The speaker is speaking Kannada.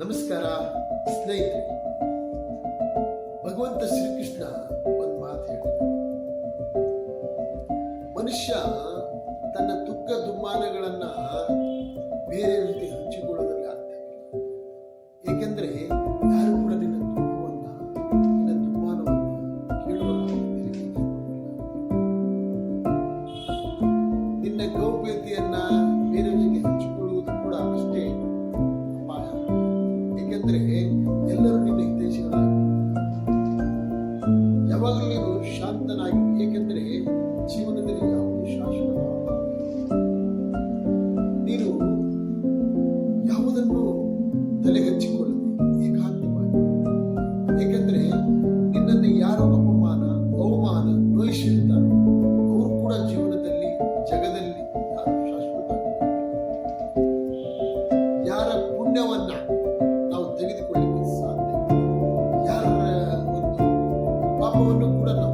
ನಮಸ್ಕಾರ ಸ್ನೇಹಿತರೆ. ಭಗವಂತ ಶ್ರೀಕೃಷ್ಣ ಒಂದು ಮಾತು ಹೇಳ್ತಾರೆ, ಮನುಷ್ಯ ತನ್ನ ದುಃಖ ದುಮ್ಮಾನಗಳನ್ನ ಬೇರೆ ರೀತಿ ಹಂಚಿಕೊಳ್ಳೋದ್ರಲ್ಲಿ ಆಗ್ತಾ ಇಲ್ಲ. ಏಕೆಂದ್ರೆ ಯಾರು ಕೂಡ ನಿನ್ನ ದುಃಖವನ್ನ ನಿನ್ನ ದುಮ್ಮಾನವನ್ನ ಕೇಳುವ ನಿನ್ನ ಗೌಪ್ಯತೆಯನ್ನ ಬೇರೆಯವರಿಗೆ ಹಂಚಿಕೊಳ್ಳುವುದು ಕೂಡ ಅಷ್ಟೇ ಅಪಾಯ. ಏಕೆಂದ್ರೆ ಎಲ್ಲರೂ ನಿನ್ನ ಹಿತೈಷಿಗಳಾಗಿ ಯಾವಾಗಲೂ ನೀನು ಶಾಂತನಾಗಿ, ಏಕೆಂದ್ರೆ ಜೀವನದಲ್ಲಿ ಯಾವುದು ಶಾಶ್ವತ. ನೀನು ಯಾವುದನ್ನು ತಲೆಗಚ್ಚಿಕೊಳ್ಳದೆ ಏಕಾಂತವಾಗಿ, ಏಕೆಂದ್ರೆ ನಿನ್ನನ್ನು ಯಾರು ಅಪಮಾನ ಅವಮಾನ ನೋಯಿಸಿರ್ತಾರೋ ಅವರು ಕೂಡ ಜೀವನದಲ್ಲಿ ಜಗದಲ್ಲಿ ಯಾರು ಶಾಶ್ವತ. ಯಾರ ಪುಣ್ಯವನ್ನ ನಾವು ತೆಗೆದುಕೊಳ್ಳಿಕ್ಕೆ ಸಾಧ್ಯ, ಯಾರ ಒಂದು ಪಾಪವನ್ನು ಕೂಡ ನಾವು